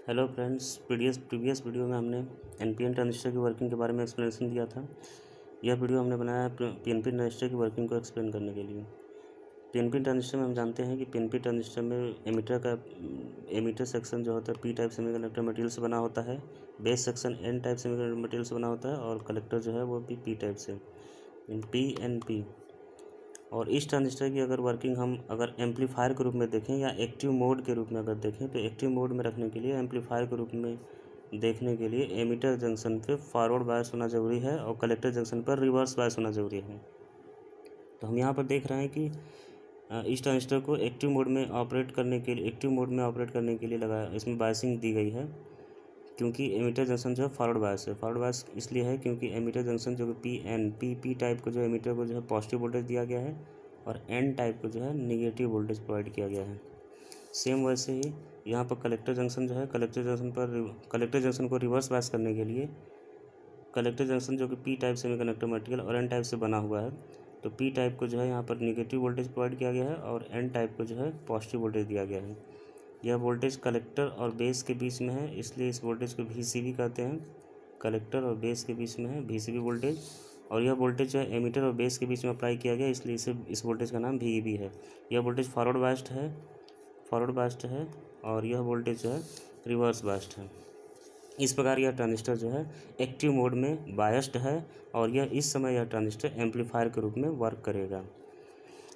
Hello friends, previous video में हमने NPN transistor की वर्किंग के बारे में एक्सप्लेनेशन दिया था। यह वीडियो हमने बनाया पीएनपी ट्रांजिस्टर की वर्किंग को एक्सप्लेन करने के लिए। पीएनपी ट्रांजिस्टर में हम जानते हैं कि पीएनपी ट्रांजिस्टर में एमीटर सेक्शन जो होता है पी टाइप सेमीकंडक्टर मटेरियल से बना होता है, base section N type semiconductor material से बना होता है और कलेक्टर जो है वो भी पी टाइप से, पी एन पी। और इस ट्रांजिस्टर की अगर वर्किंग हम अगर एम्पलीफायर के रूप में देखें या एक्टिव मोड के रूप में अगर देखें तो एक्टिव मोड में रखने के लिए, एम्पलीफायर के रूप में देखने के लिए एमीटर जंक्शन पे फॉरवर्ड बायस होना ज़रूरी है और कलेक्टर जंक्शन पर रिवर्स बायस होना ज़रूरी है। तो हम यहाँ पर देख रहे हैं कि इस ट्रांजिस्टर को एक्टिव मोड में ऑपरेट करने के लिए लगाया, इसमें बायसिंग दी गई है क्योंकि एमीटर जंक्शन जो है फॉरवर्ड बायस है। फॉरवर्ड बायस इसलिए है क्योंकि एमीटर जंक्शन जो कि पी टाइप को जो एमीटर को जो है पॉजिटिव वोल्टेज दिया गया है और एन टाइप को जो है नेगेटिव वोल्टेज प्रोवाइड किया गया है। सेम वैसे ही यहाँ पर कलेक्टर जंक्शन जो है, कलेक्टर जंक्शन को रिवर्स बायस करने के लिए कलेक्टर जंक्शन जो कि पी टाइप सेमीकंडक्टर मटेरियल और एन टाइप से बना हुआ है, तो पी टाइप को जो है यहाँ पर नेगेटिव वोल्टेज प्रोवाइड किया गया है और एन टाइप को जो है पॉजिटिव वोल्टेज दिया गया है। यह वोल्टेज कलेक्टर और बेस के बीच में है, इसलिए इस वोल्टेज को वीसीबी कहते हैं। कलेक्टर और बेस के बीच में है वीसीबी वोल्टेज, और यह वोल्टेज जो है एमीटर और बेस के बीच में अप्लाई किया गया, इसलिए इस वोल्टेज का नाम वीईबी है। यह वोल्टेज फॉरवर्ड बायस्ड है और यह वोल्टेज जो है रिवर्स बायस्ड है। इस प्रकार यह ट्रांजिस्टर जो है एक्टिव मोड में बायस्ड है और इस समय यह ट्रांजिस्टर एम्पलीफायर के रूप में वर्क करेगा।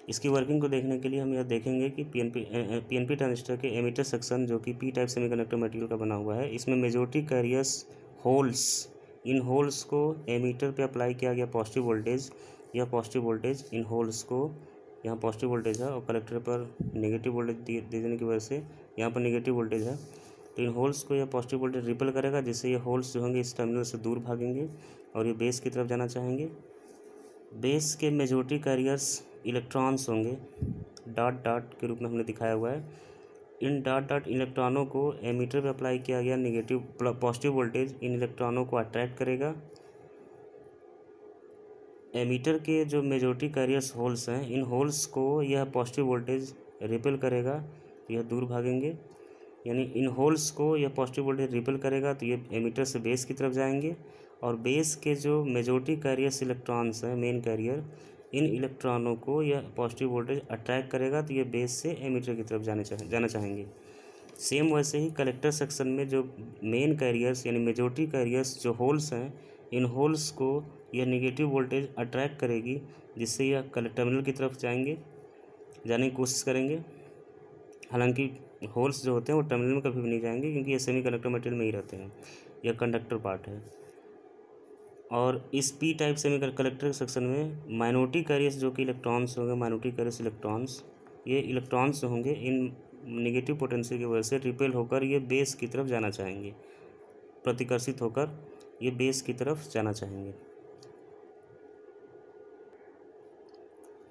इसकी वर्किंग को देखने के लिए हम यह देखेंगे कि पीएनपी ट्रांजिस्टर के एमीटर सेक्शन जो कि पी टाइप सेमीकंडक्टर मटेरियल का बना हुआ है, इसमें मेजॉरिटी कैरियर्स होल्स, इन होल्स को एमीटर पे अप्लाई किया गया पॉजिटिव वोल्टेज। यह पॉजिटिव वोल्टेज इन होल्स को, यहाँ पॉजिटिव वोल्टेज है और कलेक्टर पर नेगेटिव वोल्टेज दे देने की वजह से यहाँ पर नेगेटिव वोल्टेज है, तो इन होल्स को यह पॉजिटिव वोल्टेज रिपेल करेगा, जिससे ये होल्स जो होंगे इस टर्मिनल से दूर भागेंगे और ये बेस की तरफ जाना चाहेंगे। बेस के मेजॉरिटी कैरियर्स इलेक्ट्रॉन्स होंगे, डॉट के रूप में हमने दिखाया हुआ है। इन डॉट इलेक्ट्रॉनों को एमीटर पे अप्लाई किया गया पॉजिटिव वोल्टेज इन इलेक्ट्रॉनों को अट्रैक्ट करेगा। एमीटर के जो मेजॉरिटी कैरियर्स होल्स हैं, इन होल्स को यह पॉजिटिव वोल्टेज रिपेल करेगा, तो यह दूर भागेंगे। यानी इन होल्स को यह पॉजिटिव वोल्टेज रिपेल करेगा तो ये एमीटर से बेस की तरफ जाएंगे, और बेस के जो मेजॉरिटी कैरियर्स इलेक्ट्रॉन्स हैं, मेन कैरियर, इन इलेक्ट्रॉनों को यह पॉजिटिव वोल्टेज अट्रैक्ट करेगा, तो ये बेस से एमीटर की तरफ जाना चाहेंगे। सेम वैसे ही कलेक्टर सेक्शन में जो मेन कैरियर्स यानी मेजॉरिटी कैरियर्स जो होल्स हैं, इन होल्स को यह नेगेटिव वोल्टेज अट्रैक्ट करेगी, जिससे यह टर्मिनल की तरफ जाने की कोशिश करेंगे। हालांकि होल्स जो होते हैं वो टर्मिनल में कभी भी नहीं जाएंगे, क्योंकि ये सेमीकंडक्टर मटेरियल में ही रहते हैं, यह कंडक्टर पार्ट है। और इस पी टाइप सेमीकंडक्टर सेक्शन में माइनॉरिटी कैरियर्स जो कि इलेक्ट्रॉन्स होंगे, माइनॉरिटी कैरियर्स इलेक्ट्रॉन्स, ये इलेक्ट्रॉन्स होंगे इन नेगेटिव पोटेंशियल की वजह से रिपेल होकर ये बेस की तरफ जाना चाहेंगे, प्रतिकर्षित होकर ये बेस की तरफ जाना चाहेंगे।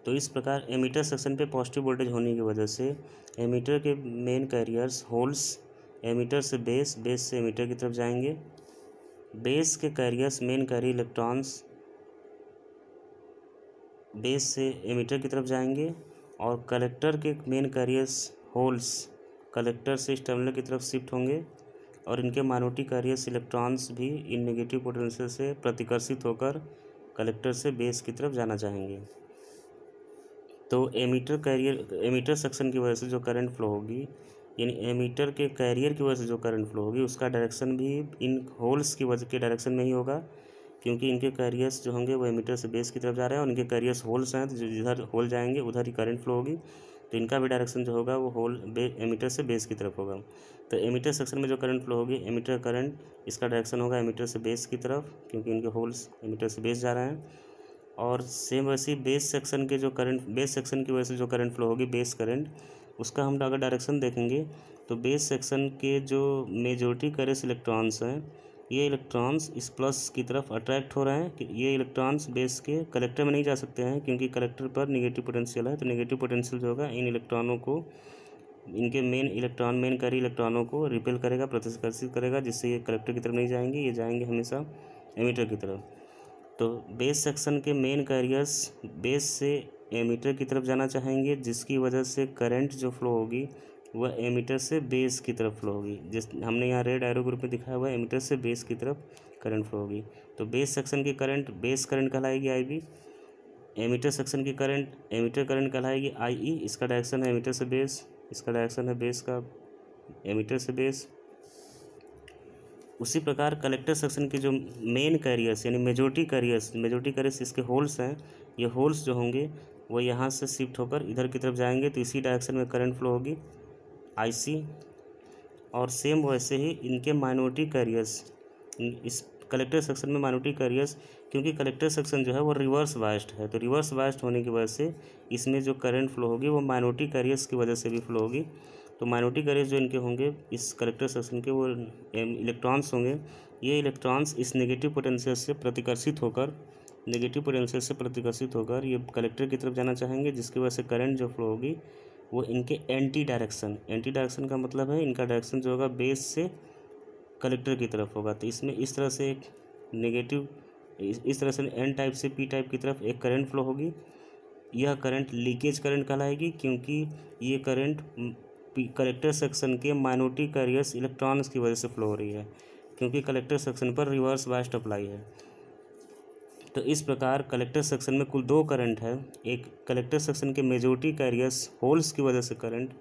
तो इस प्रकार एमीटर सेक्शन पे पॉजिटिव वोल्टेज होने की वजह से एमीटर के मेन कैरियर्स होल्स एमीटर से बेस से एमीटर की तरफ जाएंगे। बेस के carriers main carrier electrons base से एमीटर की तरफ जाएंगे, और कलेक्टर के मेन कैरियर्स होल्स कलेक्टर से इस टर्मिनल की तरफ शिफ्ट होंगे, और इनके माइनॉरिटी कैरियर्स इलेक्ट्रॉन्स भी इन नेगेटिव पोटेंशियल से प्रतिकर्षित होकर कलेक्टर से बेस की तरफ जाना चाहेंगे। तो एमीटर सेक्शन की वजह से जो करंट फ्लो होगी, यानी एमीटर के कैरियर की वजह से जो करंट फ्लो होगी, उसका डायरेक्शन भी इन होल्स की वजह के डायरेक्शन में ही होगा, क्योंकि इनके कैरियर्स जो होंगे वो एमीटर से बेस की तरफ जा रहे हैं और इनके कैरियर्स होल्स हैं, तो जिधर होल जाएंगे उधर ही करंट फ्लो होगी, तो इनका भी डायरेक्शन जो होगा वो एमीटर से बेस की तरफ होगा। तो एमीटर सेक्शन में जो करंट फ्लो होगी, एमीटर करंट, इसका डायरेक्शन होगा एमीटर से बेस की तरफ, क्योंकि इनके होल्स एमीटर से बेस जा रहे हैं। और सेम वैसे बेस सेक्शन की वजह से जो करंट फ्लो होगी, बेस करंट, उसका हम अगर डायरेक्शन देखेंगे तो बेस सेक्शन के जो मेजॉरिटी कैरियर्स इलेक्ट्रॉन्स हैं, ये इलेक्ट्रॉन्स इस प्लस की तरफ अट्रैक्ट हो रहे हैं कि ये इलेक्ट्रॉन्स बेस के कलेक्टर में नहीं जा सकते हैं, क्योंकि कलेक्टर पर नेगेटिव पोटेंशियल है। तो नेगेटिव पोटेंशियल जो होगा इन इलेक्ट्रॉनों को, इनके मेन कैरियर इलेक्ट्रॉनों को रिपेल करेगा, प्रतिकर्षित करेगा, जिससे ये कलेक्टर की तरफ नहीं जाएंगे, ये जाएंगे हमेशा एमीटर की तरफ। तो बेस सेक्शन के मेन कैरियर्स बेस से एमीटर की तरफ जाना चाहेंगे, जिसकी वजह से करंट जो फ्लो होगी वह एमीटर से बेस की तरफ फ्लो होगी। जिस हमने यहाँ रेड एरो ग्रुप में दिखाया हुआ है, एमीटर से बेस की तरफ करंट फ्लो होगी। तो बेस सेक्शन की करंट बेस करंट कहलाएगी IB। एमीटर सेक्शन की करंट एमीटर करंट कहलाएगी IE। इसका डायरेक्शन है एमीटर से बेस, इसका डायरेक्शन है बेस का एमीटर से बेस। उसी प्रकार कलेक्टर सेक्शन के जो मेन कैरियर्स यानी मेजॉरिटी कैरियर्स इसके होल्स हैं, ये होल्स जो होंगे वो यहाँ से शिफ्ट होकर इधर की तरफ जाएंगे, तो इसी डायरेक्शन में करंट फ्लो होगी IC। और सेम वैसे ही इनके माइनॉरिटी कैरियर्स, इस कलेक्टर सेक्शन में माइनॉरिटी कैरियर्स, क्योंकि कलेक्टर सेक्शन जो है वो रिवर्स बायस्ड है, तो रिवर्स बायस्ड होने की वजह से इसमें जो करंट फ्लो होगी वो माइनॉरिटी कैरियर्स की वजह से भी फ्लो होगी। तो माइनॉरिटी कैरियर्स जो इनके होंगे इस कलेक्टर सेक्शन के, वो इलेक्ट्रॉन्स होंगे। ये इलेक्ट्रॉन्स इस नेगेटिव पोटेंशियल से प्रतिकर्षित होकर ये कलेक्टर की तरफ जाना चाहेंगे, जिसकी वजह से करंट जो फ्लो होगी वो इनके एंटी डायरेक्शन का मतलब है इनका डायरेक्शन जो होगा बेस से कलेक्टर की तरफ होगा। तो इसमें इस तरह से एक नेगेटिव, इस तरह से N टाइप से P टाइप की तरफ एक करंट फ्लो होगी। यह करंट लीकेज करंट कहलाएगी, क्योंकि ये करंट कलेक्टर सेक्शन के माइनॉरिटी कैरियर्स इलेक्ट्रॉन्स की वजह से फ्लो हो रही है, क्योंकि कलेक्टर सेक्शन पर रिवर्स बायस्ड अप्लाई है। तो इस प्रकार कलेक्टर सेक्शन में कुल 2 करंट है। एक कलेक्टर सेक्शन के मेजॉरिटी कैरियर्स होल्स की वजह से करंट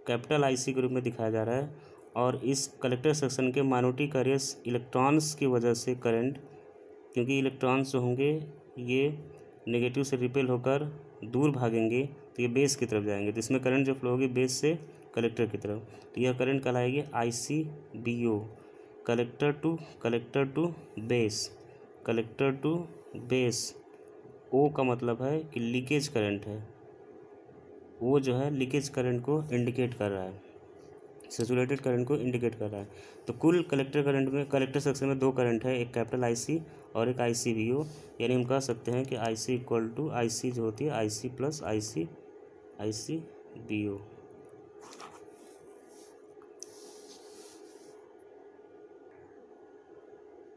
कैपिटल IC के रूप में दिखाया जा रहा है, और इस कलेक्टर सेक्शन के माइनॉरिटी कैरियर्स इलेक्ट्रॉन्स की वजह से करंट, क्योंकि इलेक्ट्रॉन्स जो होंगे ये नेगेटिव से रिपेल होकर दूर भागेंगे, तो ये बेस की तरफ जाएंगे, तो इसमें करंट जो फ्लो होगी बेस से कलेक्टर की तरफ, तो यह करंट कहलाएगी ICBO, collector to base. O का मतलब है कि लीकेज करंट है, वो जो है लीकेज करंट को इंडिकेट कर रहा है, सैचुरेटेड करंट को इंडिकेट कर रहा है। तो कुल कलेक्टर सेक्शन में 2 करंट है, एक कैपिटल IC और एक ICBO, यानी हम कह सकते हैं कि IC इक्वल टू IC जो होती है IC प्लस ICBO।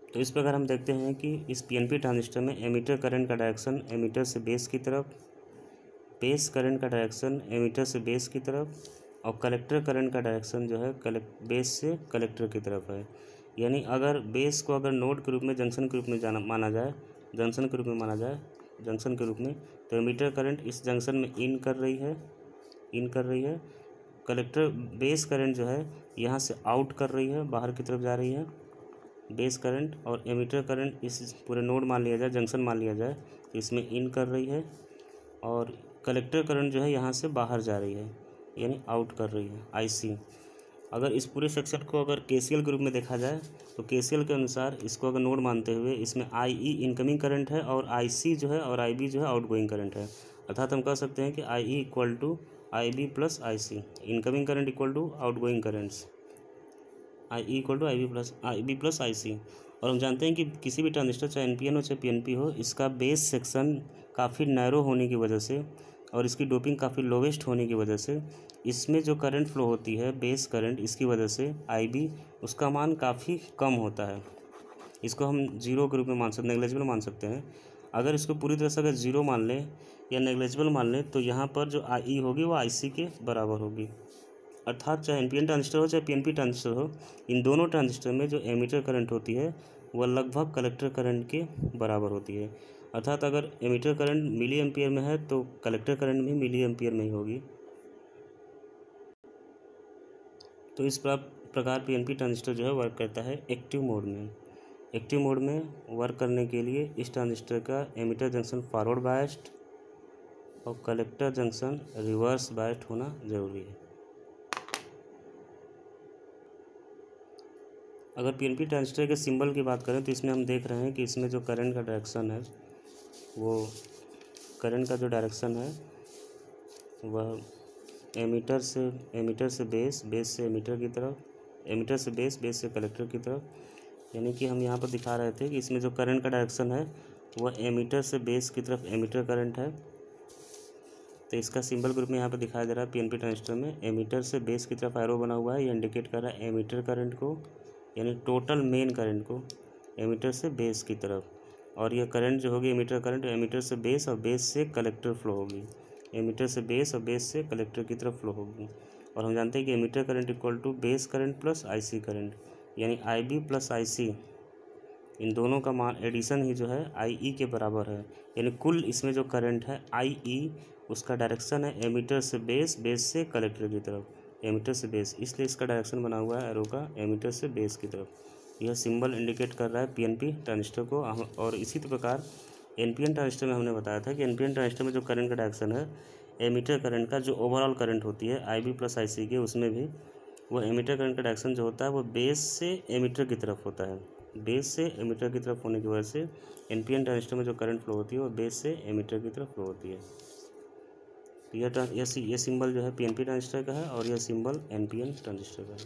तो इस प्रकार हम देखते हैं कि इस PNP ट्रांजिस्टर में एमीटर करंट का डायरेक्शन एमीटर से बेस की तरफ, बेस करंट का डायरेक्शन एमीटर से बेस की तरफ, और कलेक्टर करंट का डायरेक्शन जो है बेस से कलेक्टर की तरफ है। यानी अगर बेस को अगर नोड के रूप में जंक्शन के रूप में माना जाए जंक्शन के रूप में, तो एमीटर करंट इस जंक्शन में इन कर रही है। कलेक्टर बेस करंट जो है यहाँ से आउट कर रही है, बाहर की तरफ जा रही है बेस करंट, और एमीटर करंट इस पूरे नोड मान लिया जाए, जंक्शन मान लिया जाए, तो इसमें इन कर रही है, और कलेक्टर करंट जो है यहाँ से बाहर जा रही है, यानी आउट कर रही है IC। अगर इस पूरे सेक्शन को अगर KCL के रूप में देखा जाए, तो KCL के अनुसार इसको अगर नोड मानते हुए इसमें IE इनकमिंग करंट है, और IC जो है और IB जो है आउटगोइंग करंट है। अर्थात हम कह सकते हैं कि IE equal to IB plus IC, incoming current equal to outgoing currents, IE equal to IB plus IC। और हम जानते हैं कि किसी भी ट्रांजिस्टर चाहे NPN हो चाहे PNP हो, इसका बेस सेक्शन काफ़ी नैरो होने की वजह से और इसकी डोपिंग काफ़ी लोवेस्ट होने की वजह से इसमें जो करंट फ्लो होती है बेस करंट, इसकी वजह से IB उसका मान काफ़ी कम होता है। इसको हम जीरो के रूप में नेग्लेजिबल मान सकते हैं। अगर इसको पूरी तरह से अगर जीरो मान लें या नेग्लेजिबल मान लें, तो यहाँ पर जो IE होगी वो IC के बराबर होगी। अर्थात चाहे NPN ट्रांजिस्टर हो चाहे PNP ट्रांजिस्टर हो, इन दोनों ट्रांजिस्टर में जो एमीटर करंट होती है वह लगभग कलेक्टर करंट के बराबर होती है। अर्थात अगर एमीटर करंट मिली एम्पियर में है तो कलेक्टर करंट भी मिली एम्पियर में ही होगी। तो इस प्रकार PNP ट्रांजिस्टर जो है वर्क करता है एक्टिव मोड में। एक्टिव मोड में वर्क करने के लिए इस ट्रांजिस्टर का एमीटर जंक्शन फॉरवर्ड बायस्ड और कलेक्टर जंक्शन रिवर्स बायस्ड होना ज़रूरी है। अगर PNP ट्रांजिस्टर के सिंबल की बात करें तो इसमें हम देख रहे हैं कि इसमें जो करंट का डायरेक्शन है वह वह एमीटर से बेस, बेस से एमीटर की तरफ, एमीटर से बेस, बेस से कलेक्टर की तरफ। यानी कि हम यहाँ पर दिखा रहे थे कि इसमें जो करंट का डायरेक्शन है वह एमीटर से बेस की तरफ एमीटर करंट है। तो इसका सिंबल ग्रुप में यहाँ पर दिखाया जा रहा है PNP ट्रांजिस्टर में एमीटर से बेस की तरफ एरो बना हुआ है। ये इंडिकेट कर रहा है एमीटर करंट को, यानी टोटल मेन करंट को एमीटर से बेस की तरफ। और यह करंट जो होगी एमीटर करंट, एमीटर से बेस और बेस से कलेक्टर फ्लो होगी, एमीटर से बेस और बेस से कलेक्टर की तरफ फ्लो होगी। और हम जानते हैं कि emitter current equal to base current plus IC current, यानी आईबी प्लस आईसी इन दोनों का मान एडिशन ही जो है आईई के बराबर है। यानी कुल इसमें जो करंट है आईई, उसका डायरेक्शन है एमीटर से बेस, बेस से कलेक्टर की तरफ, एमीटर से बेस, इसलिए इसका डायरेक्शन बना हुआ है एरो का एमीटर से बेस की तरफ। यह सिंबल इंडिकेट कर रहा है पीएनपी ट्रांजिस्टर को। और इसी प्रकार एनपीएन ट्रांजिस्टर में हमने बताया था कि एनपीएन ट्रांजिस्टर में जो करंट का डायरेक्शन है एमीटर करंट का, जो ओवरऑल करंट होती है आईबी प्लस आईसी के, उसमें भी वो एमीटर करंट का डायरेक्शन जो होता है वो बेस से एमीटर की तरफ होता है। बेस से एमीटर की तरफ होने की वजह से एनपीएन ट्रांजिस्टर में जो करंट फ्लो होती है वो बेस से एमीटर की तरफ फ्लो होती है। तो यह सिंबल जो है पीएनपी ट्रांजिस्टर का है और यह सिंबल एनपीएन ट्रांजिस्टर का है।